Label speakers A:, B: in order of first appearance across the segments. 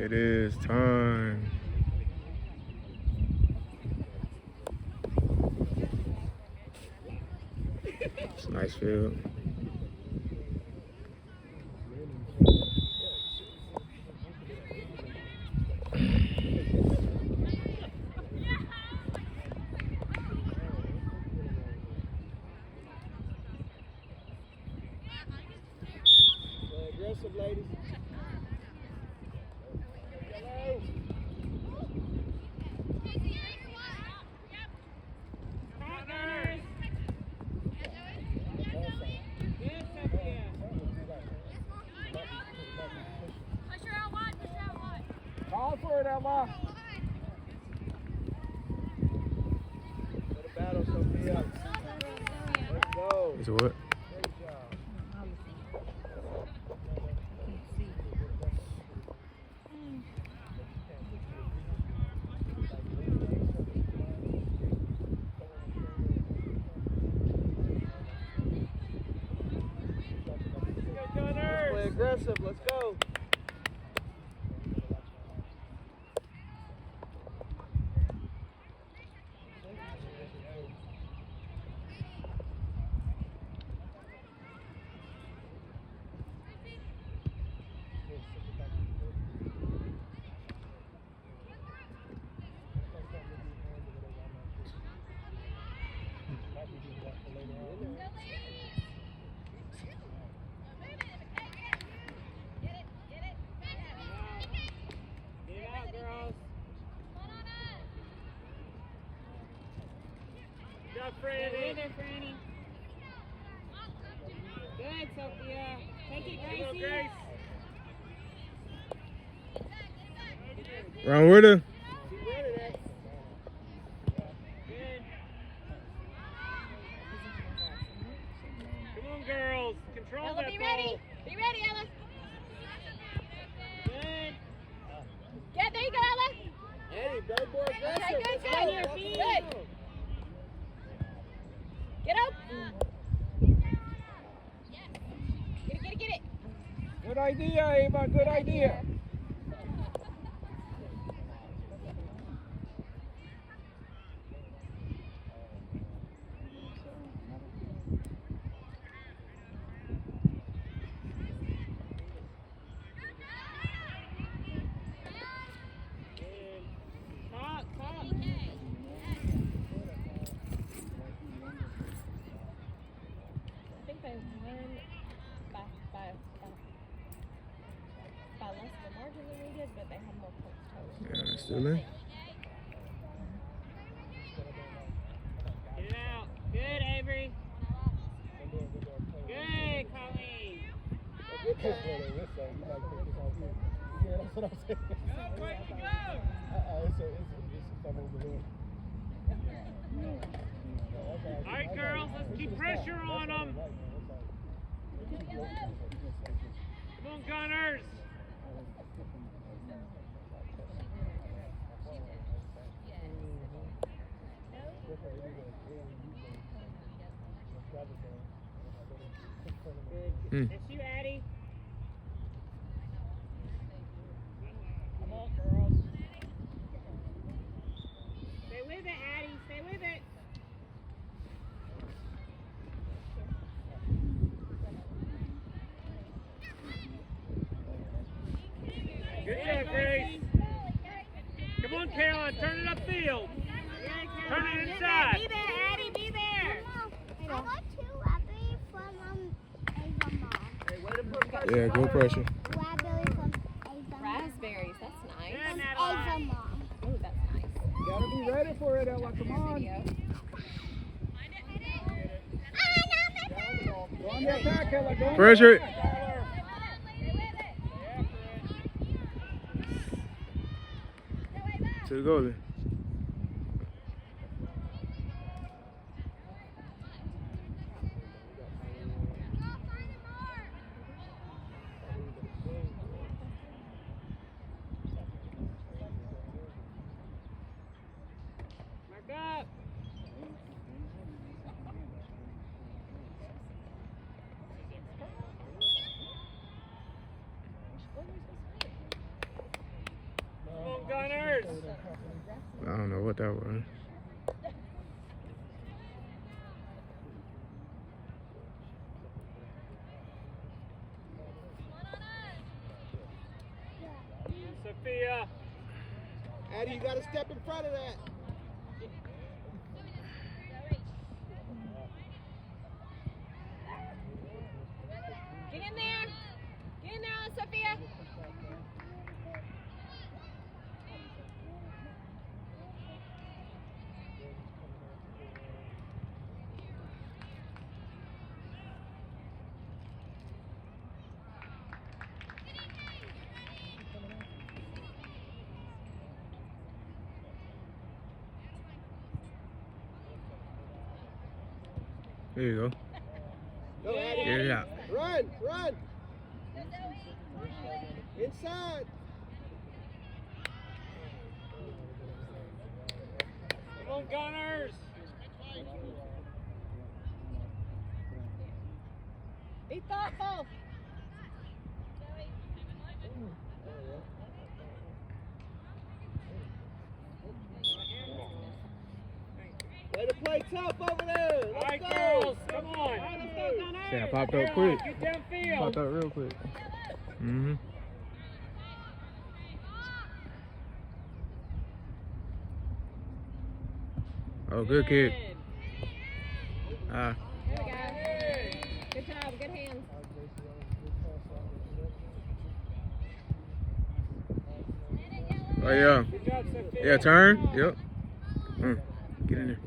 A: It is time. It's a nice field.
B: Aggressive, ladies. Call for it, Emma. What a battle, Sophia. Let's go.
A: Is it what?
B: Great job. Let's play aggressive. Let's go.
C: Franny. Good, Sophia. Take it, Gracie.
A: Round with her.
C: Come on, girls. Control
D: Ella,
C: that
D: be
C: ball.
D: ready. Be ready, Ella.
C: Good.
D: Get there you go, Ella.
B: Eddie, go more aggressive.
D: Okay, good,
B: Let's
D: good.
B: go.
D: On your feet. Good. Get up. Get it.
B: Good idea, Ava. Good idea.
D: I think they won by less of a margin than we did, but they had more points total.
A: Yeah, that's still in.
C: Get it out. Good, Avery. Good, Colleen.
B: Yeah, that's what I'm saying.
C: Go, way to go.
B: It's some over there.
C: All right, girls, let's keep pressure on them. Come on, Gunners.
A: Mm.
C: It's you, Addie. Come on, girls. Stay with it, Addie. Stay with it. Good job, Grace. Come on, Caroline. Turn it upfield. Turn it inside.
D: Be there, Addie. Be there.
E: I got two raspberry from Ava Mom.
B: Hey, way to put pressure.
A: Yeah, go pressure.
E: Raspberry from Ava Mom.
D: Raspberries. That's nice.
C: Good,
E: Ava
C: Natalie.
E: Mom.
D: Oh, that's nice.
B: You gotta be ready for it, Ella. Come on.
D: Video.
B: Go on the attack, Ella. Go on
A: Pressure it.
B: the attack.
A: To the goalie.
C: Mark up.
A: what that was.
C: Sophia.
B: Addie, you got to step in front of that.
D: Get in there. Get in there, on Sophia.
A: There you go.
B: Go, Addie.
A: Get it out.
B: Run, run. Inside.
C: Come on, Gunners.
D: Be thoughtful.
B: Way to play tough over there.
C: All right,
B: Let's go.
C: girls. Come on.
A: See, I popped up quick.
C: Get downfield.
A: Popped up real quick. Mm-hmm. Oh, good kick. Ah.
D: There we go. Good job. Good hands.
A: Oh, yeah.
C: Good job, Sophia.
A: Yeah, turn. Yep. Get in there.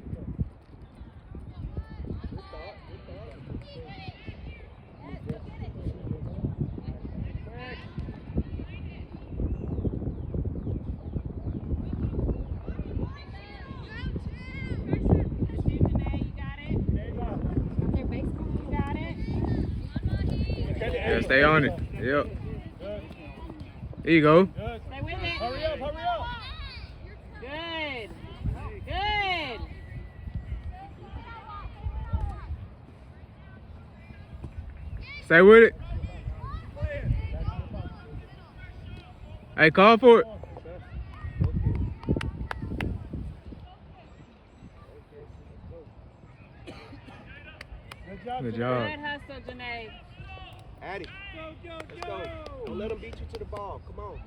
A: Yeah, stay on it. Yep. There you go.
D: Stay with it.
B: Hurry up, hurry up.
D: Good. Good.
A: Stay with it. Hey, call for it.
B: Good job.
A: Good
D: Good
A: job.
D: hustle, Janae.
B: Addie, let's go. Don't let them beat you to the ball. Come on.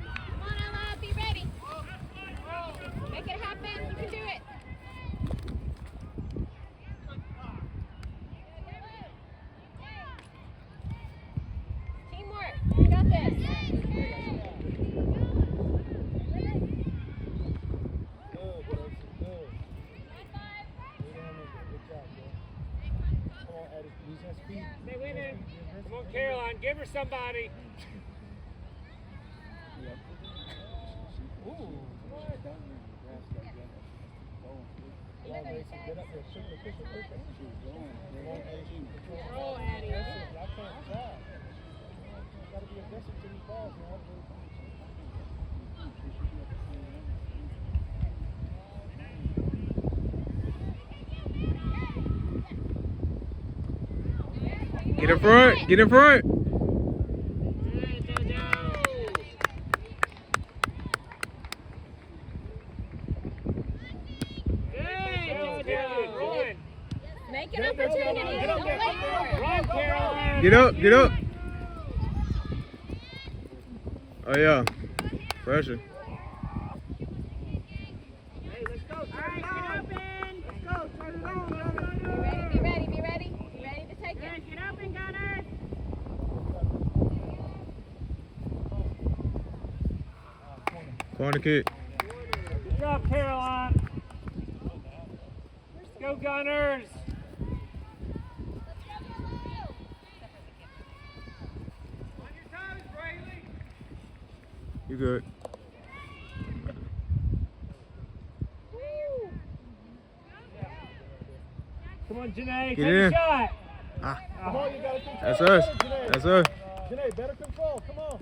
D: Come on, Ella. Be ready. Make it happen. You can do it. Teamwork. You got this.
C: Stay with him. Come on, Caroline. Give her somebody.
D: Oh, Addie.
A: Get in front. Get in front.
D: Make an opportunity. Don't wait for it.
C: Run, Caroline.
A: Get up. Get up. Oh, yeah. Pressure.
B: Hey, let's go.
D: All right, get open.
B: Let's go. Turn it on.
D: Be ready. Be ready. Be ready to take it. Get open, Gunners.
A: Corner kick.
C: Good job, Caroline. Let's go, Gunners.
A: You good.
C: Come on, Janae.
A: Get
C: Take
A: in.
C: a shot.
A: Ah.
B: Come on, you gotta control.
A: That's us.
B: Janae.
A: That's us.
B: Janae, better control. Come on.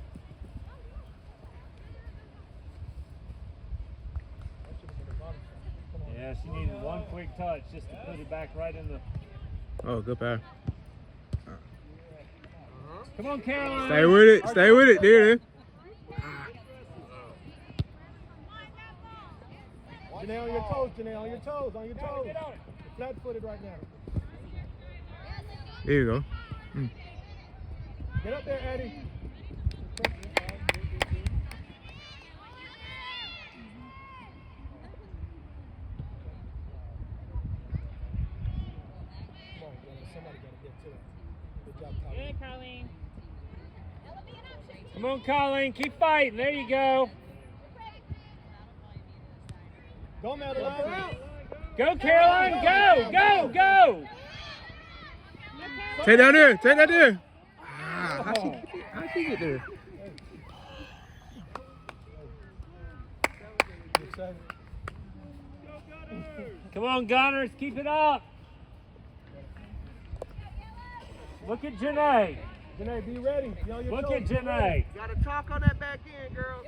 C: Yeah, she needed one quick touch just to put it back right in the.
A: Oh, good pass.
C: Come on, Caroline.
A: Stay with it. Stay with it, dude.
B: Janae, on your toes, Janae, on your toes, on your toes. You're flat-footed right now.
A: There you go.
B: Get up there, Eddie.
C: Good, Colleen. Come on, Colleen. Keep fighting. There you go.
B: Go, Madeline.
C: Go, Caroline. Go, go, go.
A: Take that there. Take that there. Ah, how'd she get there?
C: Come on, Gunners. Keep it up. Look at Janae.
B: Janae, be ready. Be on your
C: Look
B: toes.
C: at Janae.
B: You gotta talk on that back end, girl.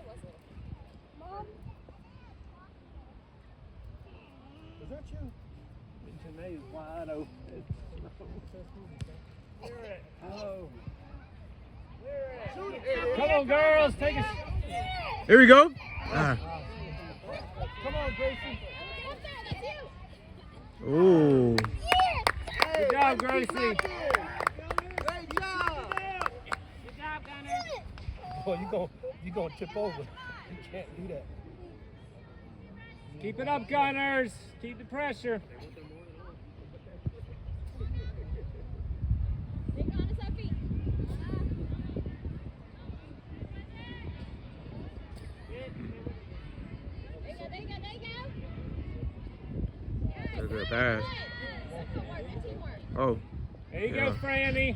B: Is that you?
C: Janae is wide open. Oh. Come on, girls. Take a.
A: Here we go. Ah.
B: Come on, Gracie.
A: Ooh.
C: Good job, Gracie.
B: Great job.
C: Good job, Gunner.
B: Oh, you gonna tip over. You can't do that.
C: Keep it up, Gunners. Keep the pressure.
A: That's a good pass. Oh.
C: There you
A: Yeah.
C: go, Franny.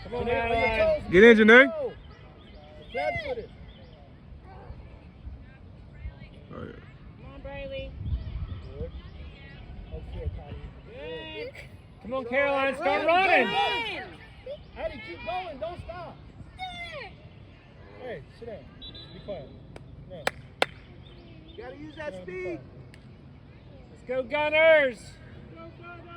C: Come on, Madeline.
A: Get in, Janae.
B: Flat-footed.
A: Oh, yeah.
C: Come on, Brayley.
B: Good. Okay, Connie.
C: Good. Come on, Caroline. Start running.
B: Addie, keep going. Don't stop. Hey, sit down. Be quiet. No. You gotta use that speed.
C: Let's go, Gunners.
B: Go, Gunners.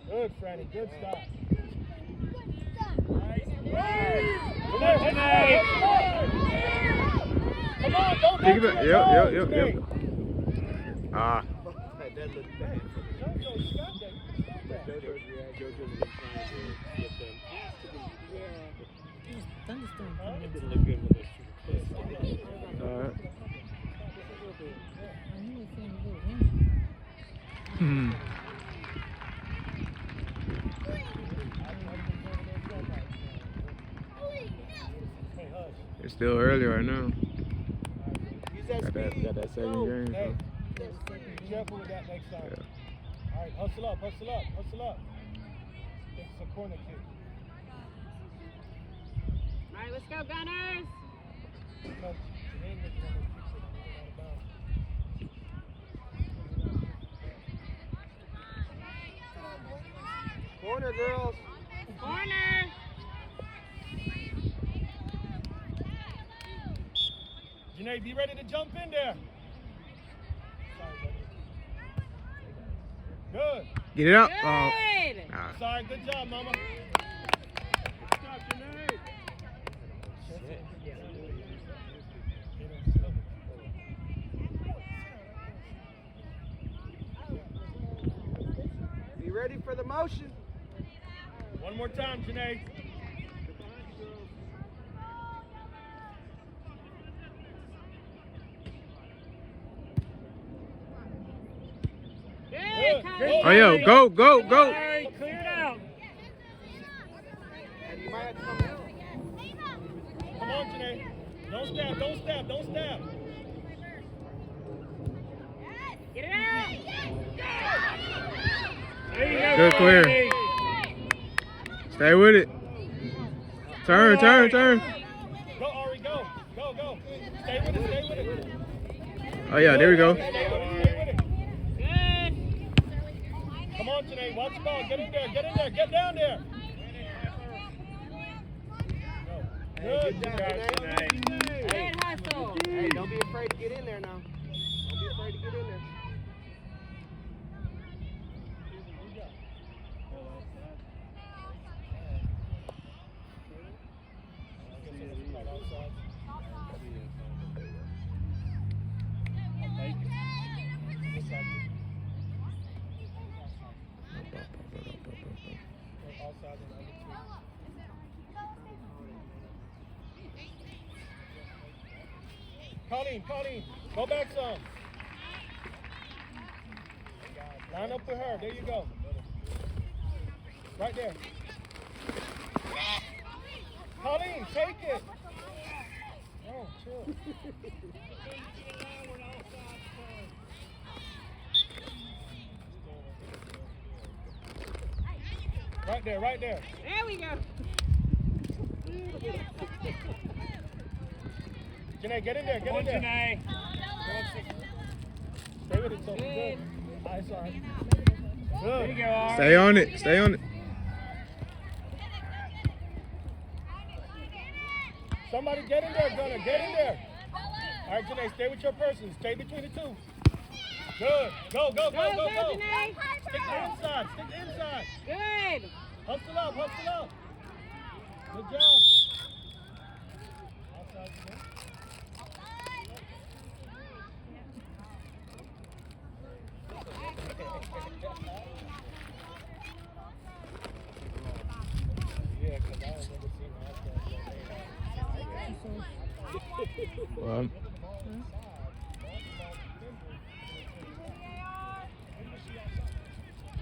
B: Good, Franny. Good stop.
C: Come on, Janae.
B: Come on, don't
A: Pick it
B: go
A: up.
B: to
A: Yep.
B: the goal,
A: Ah.
B: That looked bad. Jojo, you got that. You got that.
F: JoJo's been trying to get them. It didn't look good when those two were close.
A: All right. Hmm. It's still early right now.
B: Use that speed.
A: Got that second game.
B: Hey,
A: So.
B: be careful with that next time.
A: Yeah.
B: All right, hustle up, hustle up, hustle up. This is a corner kick.
C: All right, let's go, Gunners.
B: No, you ain't making no kicks out of bounds. Corner, girls.
C: Corner.
B: Janae, be ready to jump in there. Good.
A: Get it up.
C: Good.
A: Nah.
B: Sorry, good job, Mama. Good job, Janae. Be ready for the motion. One more time, Janae.
C: Good.
B: Good.
A: Oh, yeah. Go.
C: All right, clear it out.
B: And you might have to come out. Come on, Janae. Don't stab, don't stab, don't stab.
C: Get it out. There you go.
A: Good clear.
C: Franny.
A: Stay with it. Turn.
B: Go, Ari, go. Go, go. Stay with it, stay with it.
A: Oh, yeah. There we go.
B: Stay with it, stay with it.
C: Good.
B: Come on, Janae. Watch the ball. Get in there, get in there, get down there. No. Good
F: Good
B: job,
F: job,
B: Janae.
F: Janae.
G: Good hustle.
H: Hey, don't be afraid to get in there now. Don't be afraid to get in there.
B: Colleen, go back some. Line up with her. There you go. Right there. Colleen, take it. Oh, chill. Right there, right there.
G: There we go.
B: Janae, get in there,
C: Come on,
B: get in there.
C: Janae.
B: Stay with it, Sophie. Good. All right, sorry.
C: There you
B: Good.
C: go, Ari.
A: Stay on it. Stay on it.
B: Somebody get in there, Gunner. Get in there. All right, Janae, stay with your person. Stay between the two. Good. Go, go, go, go,
G: Go,
B: go.
G: Janae.
B: Stick the inside. Stick the inside.
G: Good.
B: Hustle up, hustle up. Good job. Outside, Janae. Yeah, because I remember seeing outside.
A: Well,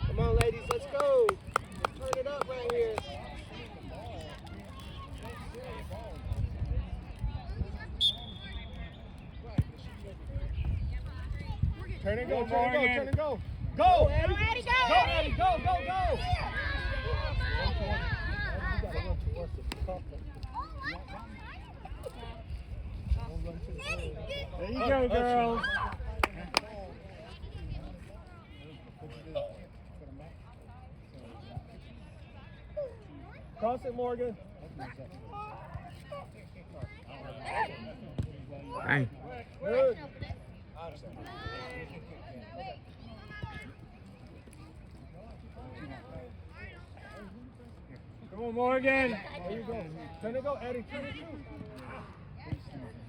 H: Come on, ladies, let's go. Let's turn it up right here.
B: Turn and go, turn and go,
C: Morgan.
B: turn and go. Go, Eddie.
G: Ready, go,
B: Go, Eddie. Go, go, go.
C: There you go, girls.
B: Cross it, Morgan.
A: dang.
B: Good.
C: Come on, Morgan.
B: There you go. Turn and go, Eddie. Turn and shoot.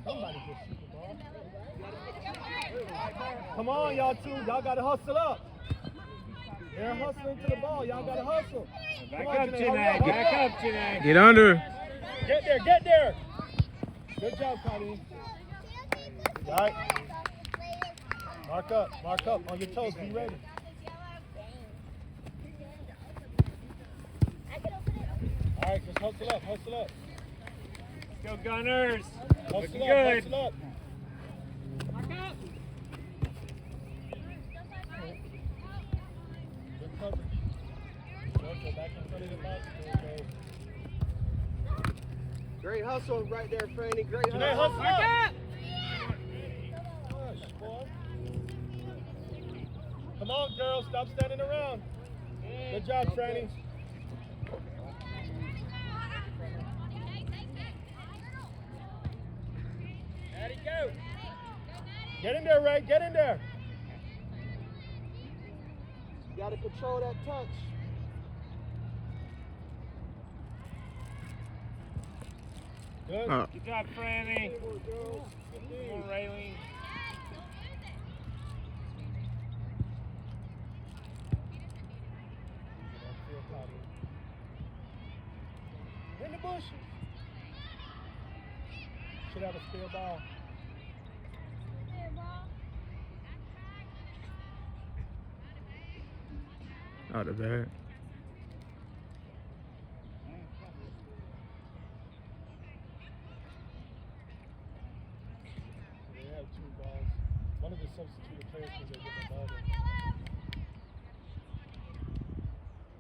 B: Somebody just shoot the ball. Come on, y'all two. Y'all got to hustle up. They're hustling to the ball. Y'all got to hustle.
C: Back
B: Come on,
C: up,
B: Janae.
C: Janae.
B: Hurry
C: Back up, Janae.
A: Get under.
B: Get there, get there. Good job, Colleen. All right. Mark up. On your toes. Be ready. All right, just hustle up.
C: Let's go, Gunners.
B: Hustle
C: Looking
B: up,
C: good.
B: hustle up.
G: Mark up.
B: Good coverage. Go back in front of the box. Okay.
H: Great hustle right there, Franny. Great
B: Janae,
H: hustle.
B: hustle
G: Mark
B: up.
G: up.
B: Push, boy. Come on, girls. Stop standing around. Good job, Franny.
C: Ready, go.
B: Get in there, Ray. Get in there.
H: You got to control that touch.
B: Good.
C: Good job, Franny. Come on, Raylene.
B: In the bushes. Should have a spare ball.
A: Out of bad.
B: They have two balls. One of the substituted players because they're getting the ball.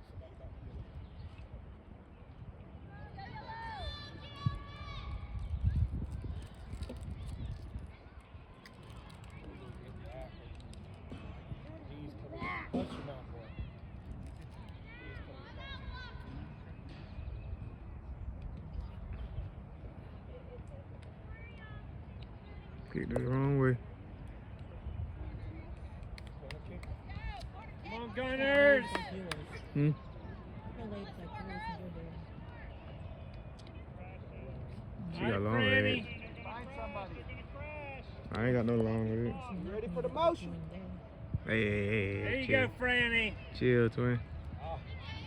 B: Somebody got to get it. He's coming. Punch your mouth, boy. He's coming back.
A: Kicked it the wrong way.
C: Come on, Gunners!
A: Hmm? She got long legs. I ain't got no long legs.
H: You ready for the motion?
A: Hey,
C: There you
A: chill.
C: go, Franny.
A: Chill, twin.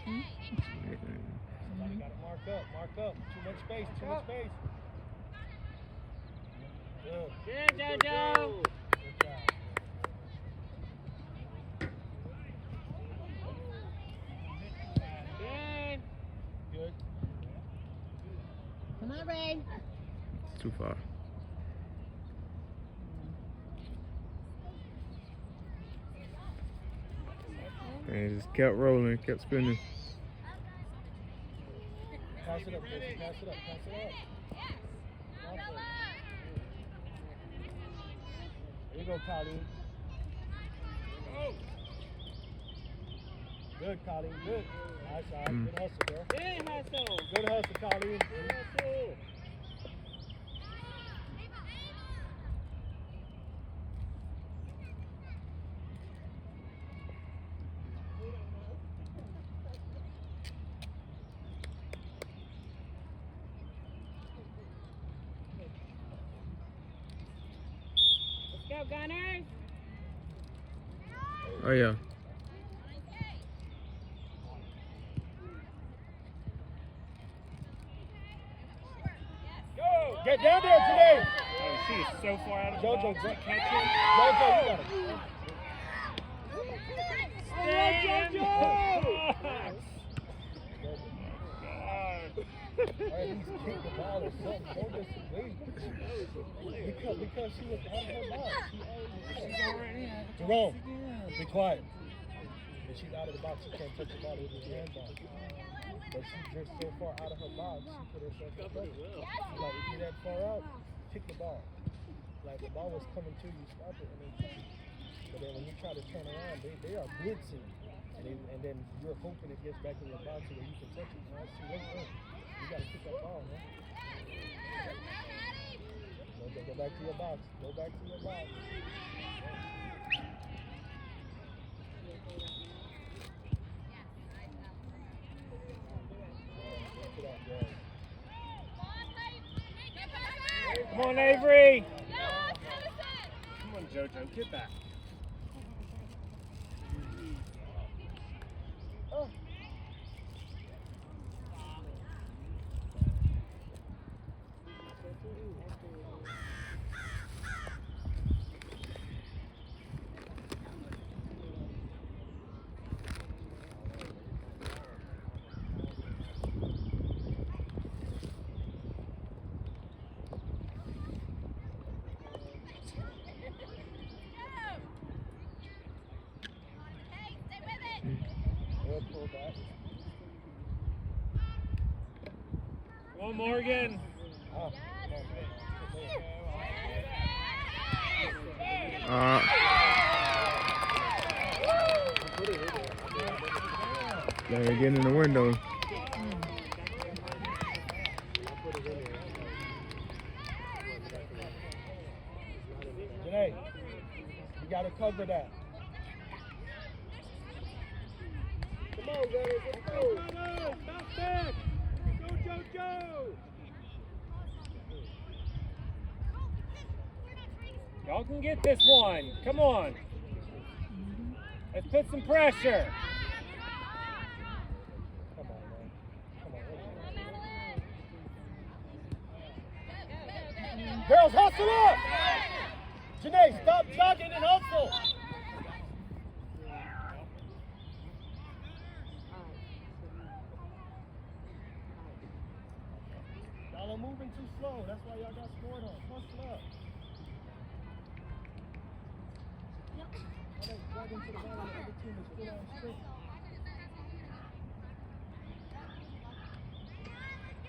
B: Somebody got to mark up. Too much space. Good.
C: Good, JoJo.
B: Good job.
C: Good.
B: Good.
G: Come on, Ray.
A: It's too far. And it just kept rolling, kept spinning.
B: Pass it up, Casey. Pass it up. There you go, Colleen. Good, Colleen. Good. Nice side. Good hustle, girl.
C: Good hustle.
B: Good hustle, Colleen.
C: Good hustle.
G: Let's go, Gunners.
A: Oh, yeah.
B: Get down there today.
C: Oh, she is so far out of the
B: JoJo,
C: box.
B: JoJo,
C: Catch
B: you got it.
C: it.
B: All right, he's kicked the ball or something. Don't just wait. Because she was out of her box. Jerome, be quiet. If she's out of the box, she can't touch the ball with her hands on. But she's just so far out of her box, she put herself in trouble. Like, if you're that far out, kick the ball. Like, the ball was coming to you, stop it, and then kick it. But then when you try to turn around, they are blitzing. And then you're hoping it gets back in your box so that you can touch it. Now, see, you got to kick that ball, man. Go back to your box. Go back to your box.
C: Come on, Avery. Come on, JoJo. Get back. Come on, Morgan.
A: They're getting in the window.
B: Janae, you got to cover that. Come on, guys, let's go. Bounce back. Go, JoJo.
C: Y'all can get this one. Come on. Let's put some pressure.
B: Come on, man. Come on. Girls, hustle up. Janae, stop jogging and hustle. Y'all are moving too slow. That's why y'all got scored on. Hustle up. Jogging to the ball, the other team is still on sprint.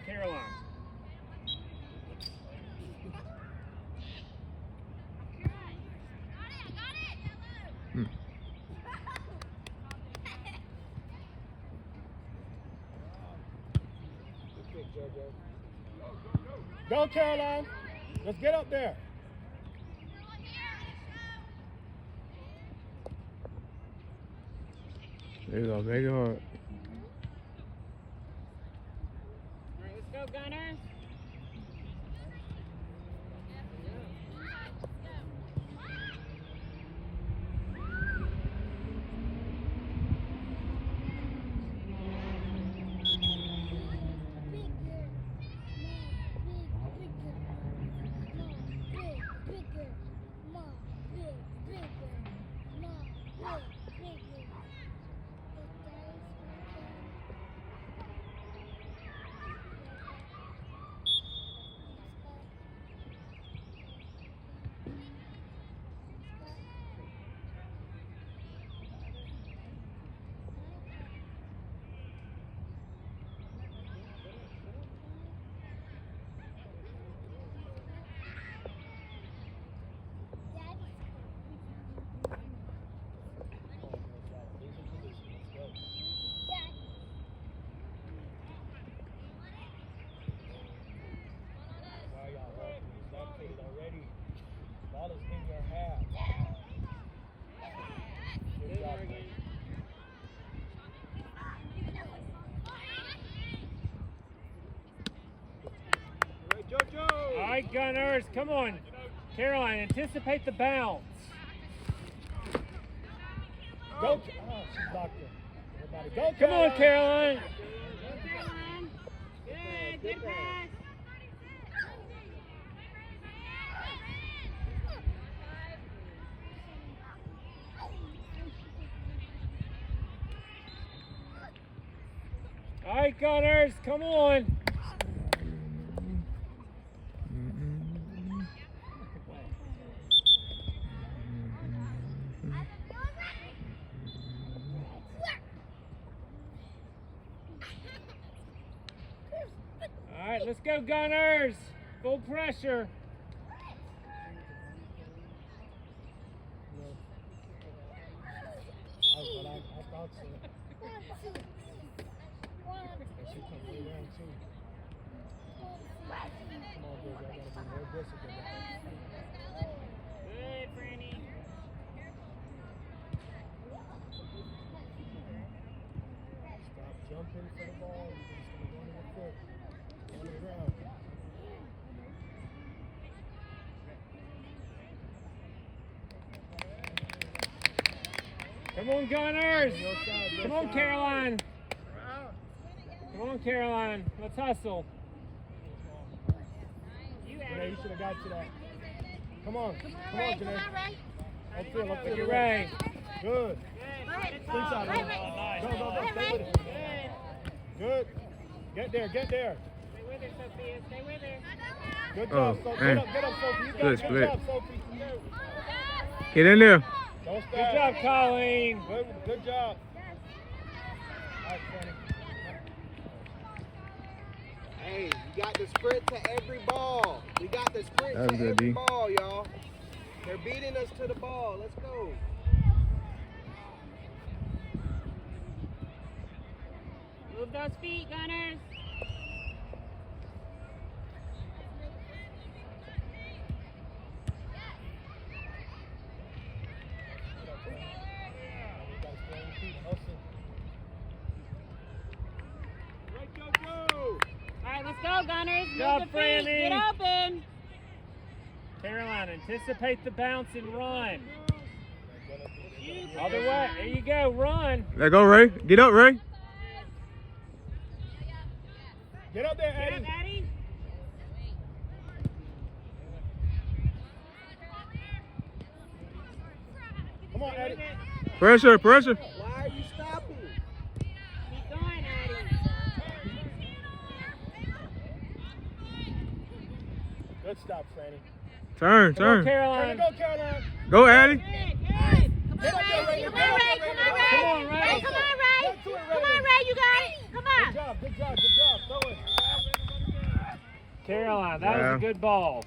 C: Caroline.
B: Good kick, JoJo. Go, Caroline. Let's get up there.
A: There you go. Make it hard.
G: All right, let's go, Gunners.
B: Ball is in your half. Good job, man.
C: Right, JoJo. All right, Gunners, come on. Caroline, anticipate the bounce.
B: Go. Oh, she's blocked it. Everybody go,
C: Come on, Caroline.
G: Go, Caroline. Good, good pass.
C: All right, Gunners, come on. All right, let's go, Gunners. Full pressure.
B: I thought so. And she come way down too. Come on, girls, I gotta be more aggressive than that.
G: Good, Franny.
B: Stop jumping for the ball. You're just gonna go on the foot. On the ground.
C: Come on, Gunners.
B: Your side, your
C: Come on,
B: side.
C: Caroline. Come on, Caroline. Let's hustle.
B: Janae, you should have got to that. Come on, come on, Janae. Upfield,
C: Look
B: upfield.
C: at Ray.
B: Good.
G: Good.
B: Inside.
G: Right,
B: Go,
G: right.
B: go, go. Stay with it.
G: Good.
B: Good. Get there, get there.
G: Stay with her, Sophia. Stay with her.
B: Good
A: Oh,
B: job, Sophie.
A: man.
B: Get up, Sophie. You got
A: Good
B: it.
A: split.
B: Good job, Sophie.
A: Get in there.
B: Don't stop.
C: Good job, Colleen.
B: Good job. All right, Franny.
H: Hey, you got the sprint to every ball. We got the sprint
A: That was
H: to
A: good,
H: every
A: D.
H: ball, y'all. They're beating us to the ball. Let's go.
G: Move those feet, Gunners.
C: Right, JoJo.
G: All right, let's go, Gunners.
C: Good job,
G: Move the feet.
C: Franny.
G: Get open.
C: Caroline, anticipate the bounce and run. Other way. There you go. Run.
A: Let go, Ray. Get up, Ray.
B: Get up there,
G: Get up,
B: Eddie.
G: Addie.
B: Come on, Eddie.
A: Pressure, pressure.
H: Why are you stopping?
G: Keep going, Addie.
B: Good stop, Franny.
A: Turn,
C: Come on,
A: turn.
C: Caroline.
B: Go, Caroline.
A: Go, Addie.
G: Good, good. Come on, Ray. Come on, Ray. Come on, Ray.
C: Come on, Ray.
G: Hey, come on, Ray.
B: Get to it,
G: Come on, Ray. You got it. Come on.
B: Good job, good job, good job. Throw it.
C: Caroline, that was
A: Yeah.
C: a good ball.